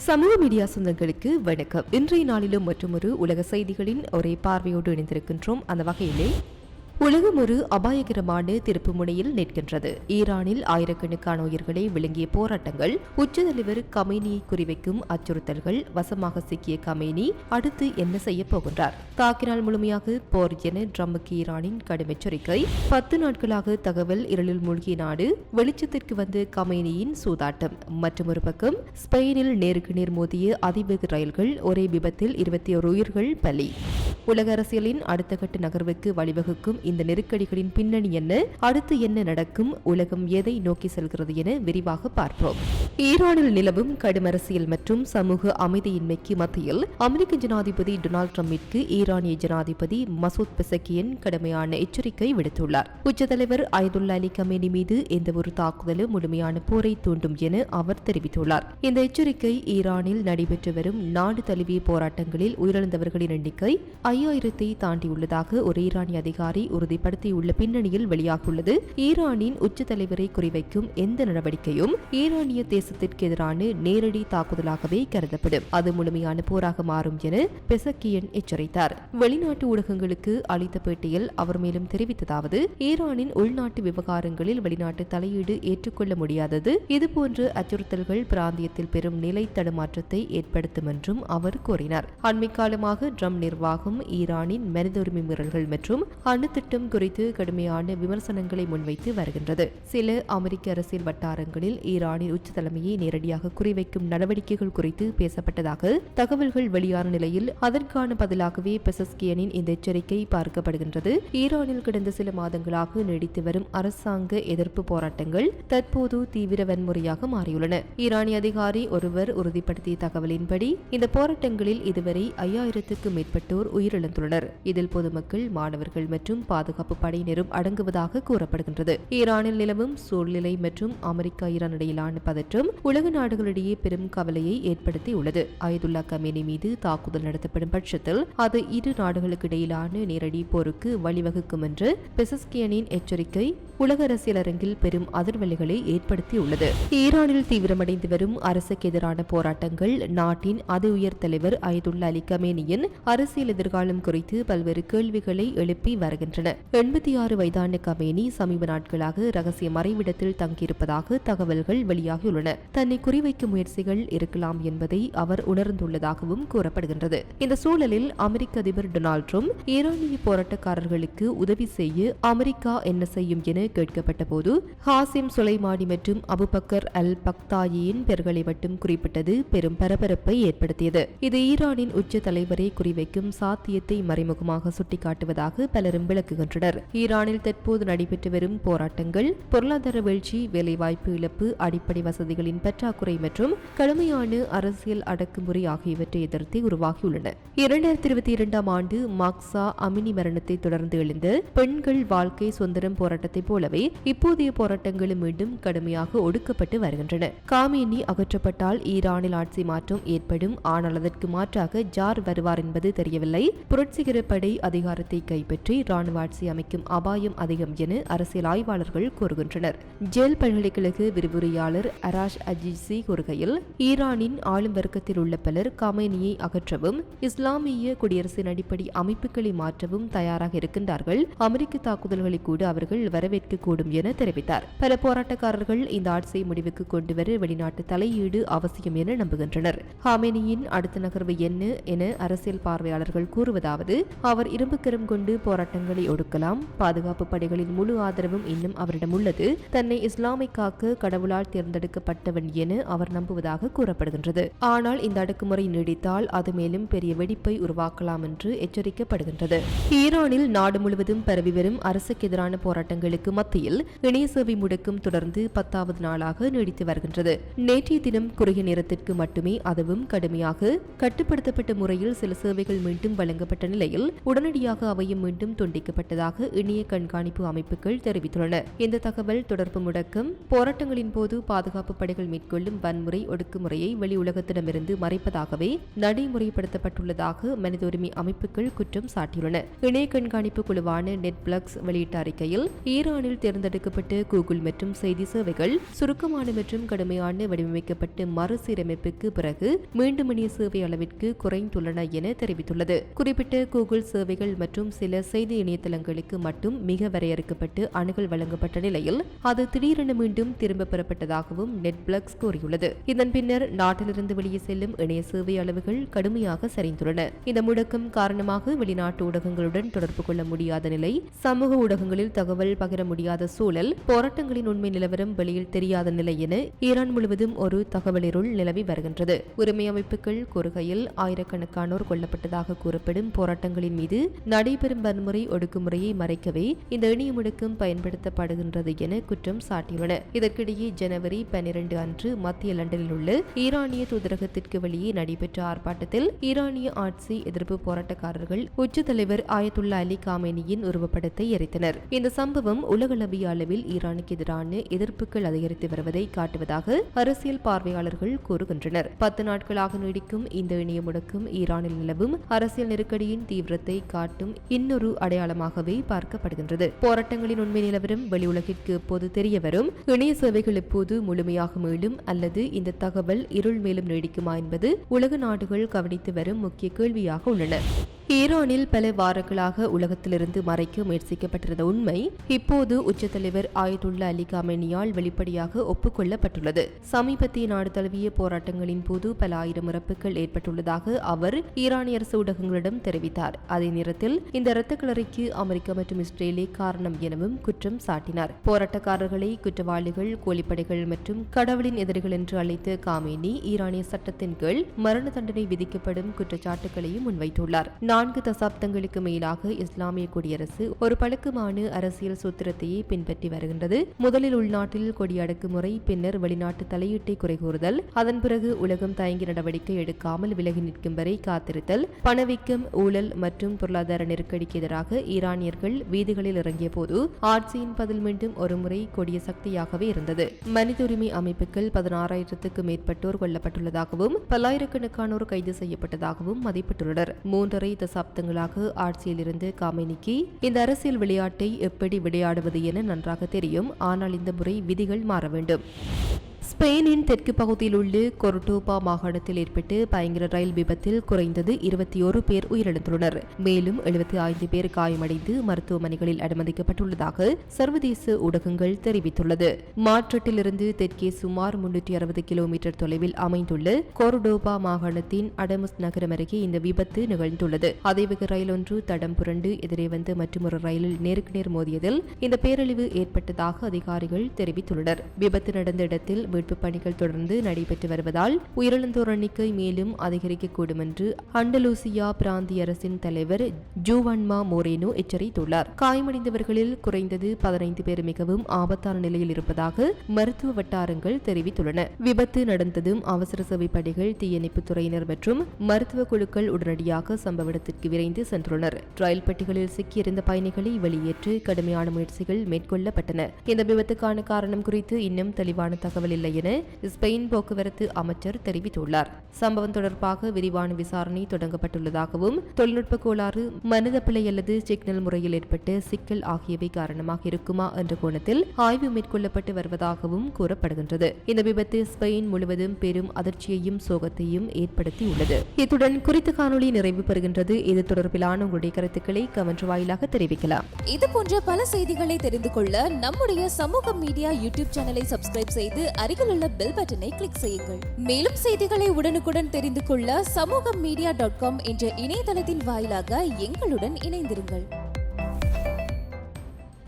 சமூக மீடியா சொந்தங்களுக்கு வணக்கம். இன்றைய நாளிலும் மற்றொரு உலக செய்திகளின் ஒரே பார்வையோடு இணைந்திருக்கின்றோம். அந்த வகையிலே உலகம் ஒரு அபாயகரமான திருப்பு முனையில் நிற்கின்றது. ஈரானில் ஆயிரக்கணக்கான உயிர்களை விழுங்கிய போராட்டங்கள், உச்சத்தலைவர் கமேனியை குறிவைக்கும் அச்சுறுத்தல்கள், வசமாக சிக்கிய கமேனி அடுத்து என்ன செய்ய போகின்றார்? தாக்கினால் முழுமையாக போர் என ட்ரம்புக்கு ஈரானின் கடும் எச்சரிக்கை. 10 நாட்களாக தகவல் இருளில் மூழ்கிய நாடு, வெளிச்சத்திற்கு வந்த கமேனியின் சூதாட்டம். மற்றொரு பக்கம் ஸ்பெயினில் நேருக்கு நேர் மோதிய அதிவேக ரயில்கள், ஒரே விபத்தில் 21 உயிர்கள் பலி. உலக அரசியலின் அடுத்த கட்ட நகர்வுக்கு வழிவகுக்கும் இந்த நெருக்கடிகளின் பின்னணி என்ன? அடுத்து என்ன நடக்கும்? உலகம் எதை நோக்கி செல்கிறது என விரிவாக பார்ப்போம். ஈரானில் நிலவும் கடும் அரசியல் மற்றும் சமூக அமைதியின்மைக்கு மத்தியில் அமெரிக்க ஜனாதிபதி டொனால்டு டிரம்பிற்கு ஈரானிய ஜனாதிபதி மசூத் பெசக்கியன் கடுமையான எச்சரிக்கை விடுத்துள்ளார். உச்சத்தலைவர் அயதுல்லா அலி கமேனி மீது எந்தவொரு தாக்குதலும் முழுமையான போரை தூண்டும் என அவர் தெரிவித்துள்ளார். இந்த எச்சரிக்கை ஈரானில் நடைபெற்று வரும் நாடு தழுவிய போராட்டங்களில் உயிரிழந்தவர்களின் எண்ணிக்கை 5000 தாண்டியுள்ளதாக ஒரு ஈரானிய அதிகாரி உறுதிப்படுத்தியுள்ள பின்னணியில் வெளியாகியுள்ளது. ஈரானின் உச்ச தலைவரை குறிவைக்கும் எந்த நடவடிக்கையும் ஈரானிய தேசத்திற்கு எதிரான நேரடி தாக்குதலாகவே கருதப்படும். அது முழுமையான போராக மாறும் என பெசக்கியன் எச்சரித்தார். வெளிநாட்டு ஊடகங்களுக்கு அளித்த பேட்டியில் அவர் மேலும் தெரிவித்ததாவது, ஈரானின் உள்நாட்டு விவகாரங்களில் வெளிநாட்டு தலையீடு ஏற்றுக்கொள்ள முடியாதது. இதுபோன்ற அச்சுறுத்தல்கள் பிராந்தியத்தில் பெரும் நிலை தடுமாற்றத்தை ஏற்படுத்தும் என்றும் அவர் கூறினார். அண்மை காலமாக ட்ரம்ப் நிர்வாகம் ஈரானின் மனித உரிமை மீறல்கள் மற்றும் அணு திட்டம் குறித்து கடுமையான விமர்சனங்களை முன்வைத்து வருகின்றது. சில அமெரிக்க அரசியல் வட்டாரங்களில் ஈரானின் உச்ச தலைமையை நேரடியாக குறிவைக்கும் நடவடிக்கைகள் குறித்து பேசப்பட்டதாக தகவல்கள் வெளியான நிலையில் அதற்கான பதிலாகவே பெசஸ்கியனின் இந்த எச்சரிக்கை பார்க்கப்படுகின்றது. ஈரானில் கடந்த சில மாதங்களாக நீடித்து வரும் அரசாங்க எதிர்ப்பு போராட்டங்கள் தற்போது தீவிர வன்முறையாக மாறியுள்ளன. ஈரானிய அதிகாரி ஒருவர் உறுதிப்படுத்திய தகவலின்படி இந்த போராட்டங்களில் இதுவரை 5000க்கும் மேற்பட்டோர் உயிரிழந்துள்ளனர். இதில் பொதுமக்கள், மாணவர்கள் மற்றும் பாதுகாப்பு படையினரும் அடங்குவதாக கூறப்படுகின்றது. ஈரானில் நிலவும் சூழ்நிலை மற்றும் அமெரிக்கா ஈரான் இடையிலான பதற்றம் உலக நாடுகளிடையே பெரும் கவலையை ஏற்படுத்தியுள்ளது. அயதுல்லா கமேனி மீது தாக்குதல் நடத்தப்படும் பட்சத்தில் அது இரு நாடுகளுக்கு இடையிலான நேரடி போருக்கு வழிவகுக்கும் என்று பெசஸ்கியனின் எச்சரிக்கை உலக அரசியல் அரங்கில் பெரும் அதிர்வலைகளை ஏற்படுத்தியுள்ளது. ஈரானில் தீவிரமடைந்து வரும் அரசுக்கு எதிரான போராட்டங்கள் நாட்டின் அதி உயர் தலைவர் அயதுல்லா அலி கமேனியின் அரசியல் எதிர்காலம் குறித்து பல்வேறு கேள்விகளை எழுப்பி வருகின்றன. 86 வயதான கமேனி சமீப நாட்களாக ரகசிய மறைவிடத்தில் தங்கியிருப்பதாக தகவல்கள் வெளியாகியுள்ளன. தன்னை குறிவைக்கும் முயற்சிகள் இருக்கலாம் என்பதை அவர் உணர்ந்துள்ளதாகவும் கூறப்படுகின்றது. இந்த சூழலில் அமெரிக்க அதிபர் டொனால்டு டிரம்ப் ஈரானிய போராட்டக்காரர்களுக்கு உதவி செய்ய அமெரிக்கா என்ன செய்யும் என கேட்கப்பட்ட போது ஹாசிம் சுலைமானி மற்றும் அபுபக்கர் அல் பக்தாயியின் பெயர்களை மட்டும் குறிப்பிட்டது பெரும் பரபரப்பை ஏற்படுத்தியது. இது ஈரானின் உச்ச தலைவரை குறிவைக்கும் சாத்தியத்தை மறைமுகமாக சுட்டிக்காட்டுவதாக பலரும் விளக்குகின்றனர். ஈரானில் தற்போது நடைபெற்று வரும் போராட்டங்கள் பொருளாதார வீழ்ச்சி, வேலைவாய்ப்பு இழப்பு, அடிப்படை வசதிகளின் பற்றாக்குறை மற்றும் கடுமையான அரசியல் அடக்குமுறை ஆகியவற்றை எதிர்த்து உருவாகியுள்ளன. 2022 ஆண்டு மாக்சா அமினி மரணத்தை தொடர்ந்து எழுந்த பெண்கள் வாழ்க்கை சுதந்திரம் போராட்டத்தை போலவே இப்போதைய போராட்டங்களும் மீண்டும் கடுமையாக ஒடுக்கப்பட்டு வருகின்றன. காமேனி அகற்றப்பட்டால் ஈரானில் ஆட்சி மாற்றம் ஏற்படும். ஆனால் அதற்கு மாற்றாக ஜார் வருவார் என்பது தெரியவில்லை. புரட்சிகர படை அதிகாரத்தை கைப்பற்றி ராணுவ ஆட்சி அமைக்கும் அபாயம் அதிகம் என அரசியல் ஆய்வாளர்கள் கூறுகின்றனர். ஜெல் பல்கலைக்கழக விரிவுரையாளர் அராஷ் அஜிசி கூறுகையில், ஈரானின் ஆளும் வர்க்கத்தில் உள்ள பலர் கமேனியை அகற்றவும் இஸ்லாமிய குடியரசின் அடிப்படை அமைப்புகளை மாற்றவும் தயாராக இருக்கின்றார்கள். அமெரிக்க தாக்குதல்களை கூட அவர்கள் வரவேற்கக்கூடும் என தெரிவித்தார். பல போராட்டக்காரர்கள் இந்த ஆட்சியை முடிவுக்கு கொண்டுவர வெளிநாட்டு தலையீடு அவசியம் என நம்புகின்றனர். ஹாமேனியின் அடுத்த நகர்வு என்ன என அரசியல் பார்வையாளர்கள் கூறுவதாவது, அவர் இரும்புக்கரம் கொண்டு போராட்டங்களை ஒடுக்கலாம். பாதுகாப்பு படைகளின் முழு ஆதரவும் இன்னும் அவரிடம் உள்ளது. தன்னை இஸ்லாமை காக்க கடவுளால் தேர்ந்தெடுக்கப்பட்டவன் என அவர் நம்புவதாக கூறப்படுகின்றது. ஆனால் இந்த அடக்குமுறை நீடித்தால் அது மேலும் பெரிய வெடிப்பை உருவாக்கலாம் என்று எச்சரிக்கப்படுகின்றது. ஈரானில் நாடு முழுவதும் பரவி வரும் அரசுக்கு எதிரான போராட்டங்களுக்கு மத்தியில் இணைய சேவை முடக்கம் தொடர்ந்து 10வது நாளாக நீடித்து வருகின்றது. நேற்றைய தினம் குறுகிய நேரத்திற்கு மட்டுமே, அதுவும் கடுமையாக கட்டுப்படுத்தப்பட்ட முறையில் சில சேவைகள் மீண்டும் வழங்கப்பட்ட நிலையில் உடனடியாக அவையும் மீண்டும் துண்டிக்கப்பட்டதாக இணைய கண்காணிப்பு அமைப்புகள் தெரிவித்துள்ளன. இந்த தகவல் தொடர்பு முடக்கம் போராட்டங்களின் போது பாதுகாப்பு படைகள் மேற்கொள்ளும் வன்முறை ஒடுக்குமுறையை வெளி உலகத்திடமிருந்து மறைப்பதாகவே நடைமுறைப்படுத்தப்பட்டுள்ளதாக மனித உரிமை அமைப்புகள் குற்றம் சாட்டியுள்ளன. இணைய கண்காணிப்பு குழுவான நெட்பிளக்ஸ் வெளியிட்ட அறிக்கையில் ஈரானில் தேர்ந்தெடுக்கப்பட்ட கூகுள் மற்றும் செய்தி சேவைகள் சுருக்கமான மற்றும் கடுமையான வடிவமைக்கப்பட்ட மறுசீரமைப்புக்கு பிறகு மீண்டும் இணைய சேவை அளவிற்கு குறைந்துள்ளன என தெரிவித்துள்ளது. குறிப்பிட்ட கூகுள் சேவைகள் மற்றும் சில செய்தி இணையதளங்களுக்கு மட்டும் மிக வரையறுக்கப்பட்டு அணுகல் வழங்கப்பட்ட நிலையில் அது திடீரென மீண்டும் திரும்ப பெறப்பட்டதாகவும் நெட்பிளக்ஸ் கூறியுள்ளது. இதன் பின்னர் நாட்டிலிருந்து வெளியே செல்லும் இணைய சேவை அளவுகள் கடுமையாக சரிந்துள்ளன. இந்த முடக்கம் காரணமாக வெளிநாட்டு ஊடகங்களுடன் தொடர்பு கொள்ள முடியாத நிலை, சமூக ஊடகங்களில் தகவல் பகிர முடியாத சூழல், போராட்டங்களின் உண்மை நிலவரம் வெளியில் தெரியாத நிலை என ஈரான் முழுவதும் ஒரு தகவலிருள் நிலவி வருகின்றது. உரிமை அமைப்புகள் கூறுகையில் ஆயிரக்கணக்கானோர் கொல்லப்பட்டதாக கூறப்படும் போராட்டங்களின் மீது நடைபெறும் வன்முறை ஒடுக்குமுறையை மறைக்கவே இந்த இணைய முடக்கம் பயன்படுத்தப்படுகின்றது என குற்றம் சாட்டியுள்ளன. இதற்கிடையே ஜனவரி 12 அன்று மத்திய லண்டனில் உள்ள ஈரானிய தூதரகத்திற்கு வெளியே நடைபெற்ற ஆர்ப்பாட்டத்தில் ஈரானிய ஆட்சி எதிர்ப்பு போராட்டக்காரர்கள் உச்ச தலைவர் ஆயத்துல்லா அலி காமேனியின் உருவப்படத்தை எரித்தனர். இந்த சம்பவம் உலகளவிய அளவில் ஈரானுக்கு எதிரான எதிர்ப்புகள் அதிகரித்து வருவதை காட்டுவதாக அரசியல் பார்வையாளர்கள் கூறுகின்றனர். 10 நாட்களாக நீடிக்கும் இந்த இணைய முடக்கம் ஈரானில் நிலவும் அரசியல் நெருக்கடியின் தீவிரத்தை காட்டும் இன்னொரு அடையாளமாகவே பார்க்கப்படுகின்றது. போராட்டங்களின் உண்மை நிலவரம் வெளி உலகிற்கு எப்போது தெரிய வரும், இணைய சேவைகள் எப்போது முழுமையாக மீளும் அல்லது இந்த தகவல் இருள் மேலும் நீடிக்குமா என்பது உலக நாடுகள் கவனித்து வரும் முக்கிய கேள்வியாக உள்ளன. ஈரானில் பல வாரங்களாக உலகத்திலிருந்து மறைக்க முயற்சிக்கப்பட்டிருந்த உண்மை இப்போது உச்சத்தலைவர் ஆயத்துல்லா அலி காமேனியால் வெளிப்படையாக ஒப்புக்கொள்ளப்பட்டுள்ளது. சமீபத்திய நாடு தழுவிய போராட்டங்களின் போது பல ஆயிரம் இறப்புகள் ஏற்பட்டுள்ளதாக அவர் ஈரானிய அரசு ஊடகங்களிடம் தெரிவித்தார். அதே நேரத்தில் இந்த இரத்த கிளறிக்கு அமெரிக்கா மற்றும் இஸ்ரேலே காரணம் எனவும் குற்றம் சாட்டினார். போராட்டக்காரர்களை குற்றவாளிகள், கூலிப்படைகள் மற்றும் கடவுளின் எதிரிகள் என்று அழைத்த காமேனி ஈரானிய சட்டத்தின் கீழ் மரண தண்டனை விதிக்கப்படும் குற்றச்சாட்டுகளையும் முன்வைத்துள்ளார். 4 தசாப்தங்களுக்கு மேலாக இஸ்லாமிய குடியரசு ஒரு பழக்கமான அரசியல் சூத்திரத்தையே பின்பற்றி வருகின்றது. முதலில் உள்நாட்டில் கொடியடக்குமுறை, பின்னர் வெளிநாட்டு தலையீட்டை குறைகூறுதல், அதன் பிறகு உலகம் தயங்கி நடவடிக்கை எடுக்காமல் விலகி நிற்கும் வரை காத்திருத்தல், பணவீக்கம், ஊழல் மற்றும் பொருளாதார நெருக்கடிக்கு எதிராக ஈரானியர்கள் வீதிகளில் இறங்கிய போது ஆட்சியின் பதில் மீண்டும் ஒருமுறை கொடிய சக்தியாகவே இருந்தது. மனித உரிமை அமைப்புகள் 16,000க்கும் மேற்பட்டோர் கொல்லப்பட்டுள்ளதாகவும் பல்லாயிரக்கணக்கானோர் கைது செய்யப்பட்டதாகவும் மதிப்பிட்டுள்ளனர். 3.5 தசாப்தங்களாக ஆட்சியில் இருந்து காமேனிக்கு இந்த அரசியல் விளையாட்டை எப்படி விளையாடுவது என நன்றாக தெரியும். ஆனால் இந்த முறை விதிகள் மாற வேண்டும். ஸ்பெயினின் தெற்கு பகுதியில் உள்ள கொர்டோபா மாகாணத்தில் ஏற்பட்டு பயங்கர ரயில் விபத்தில் குறைந்தது 21 பேர் உயிரிழந்துள்ளனர். மேலும் 75 பேர் காயமடைந்து மருத்துவமனைகளில் அனுமதிக்கப்பட்டுள்ளதாக சர்வதேச ஊடகங்கள் தெரிவித்துள்ளது. மாட்ரிட்டிலிருந்து தெற்கே சுமார் 360 கிலோமீட்டர் தொலைவில் அமைந்துள்ள கொர்டோபா மாகாணத்தின் அடமுஸ் நகரம் அருகே இந்த விபத்து நிகழ்ந்துள்ளது. அதிவேக ரயில் ஒன்று தடம் புரண்டு எதிரே வந்து மற்றொரு ரயிலில் நேருக்கு நேர் மோதியதில் இந்த பேரழிவு ஏற்பட்டதாக அதிகாரிகள் தெரிவித்துள்ளனர். விபத்து நடந்த இடத்தில் மீட்புப் பணிகள் தொடர்ந்து நடைபெற்று வருவதால் உயிரிழந்தோர் எண்ணிக்கை மேலும் அதிகரிக்கக்கூடும் என்று அண்டலூசியா பிராந்திய அரசின் தலைவர் ஜூவன்மா மோரேனோ எச்சரித்துள்ளார். காயமடைந்தவர்களில் குறைந்தது 15 பேர் மிகவும் ஆபத்தான நிலையில் இருப்பதாக மருத்துவ வட்டாரங்கள் தெரிவித்துள்ளன. விபத்து நடந்ததும் அவசர சேவை படைகள், தீயணைப்புத் துறையினர் மற்றும் மருத்துவ குழுக்கள் உடனடியாக சம்பவ இடத்திற்கு விரைந்து சென்றுள்ளனர். ரயில் பெட்டிகளில் சிக்கியிருந்த பயணிகளை வெளியேற்ற கடுமையான முயற்சிகள் மேற்கொள்ளப்பட்டன. இந்த விபத்துக்கான காரணம் குறித்து இன்னும் தெளிவான தகவல் இல்லை என ஸ்பெயின் போக்குவரத்து அமைச்சர் தெரிவித்துள்ளார். சம்பவம் தொடர்பாக விரிவான விசாரணை தொடங்கப்பட்டுள்ளதாகவும் தொழில்நுட்ப கோளாறு, மனித பிழை அல்லது சிக்னல் முறையில் ஏற்பட்ட சிக்கல் ஆகியவை காரணமாக இருக்குமா என்ற கோணத்தில் ஆய்வு மேற்கொள்ளப்பட்டு வருவதாகவும் கூறப்படுகின்றது. இந்த விபத்து ஸ்பெயின் முழுவதும் பெரும் அதிர்ச்சியையும் சோகத்தையும் ஏற்படுத்தியுள்ளது. இத்துடன் குறித்த காணொலி நிறைவு பெறுகின்றது. இது தொடர்பிலான உங்களுடைய கருத்துக்களை கமெண்ட் வாயிலாக தெரிவிக்கலாம். இது போன்ற பல செய்திகளை தெரிந்து கொள்ள நம்முடைய சமூக மீடியா யூடியூப் சேனலை சப்ஸ்கிரைப் செய்து அருகில் உள்ள பெல் பட்டனை கிளிக் செய்யுங்கள். மேலும் செய்திகளை உடனுக்குடன் தெரிந்து கொள்ள சமூகமீடியா.com என்ற இணையதளத்தின் வாயிலாக எங்களுடன் இணைந்திருங்கள்.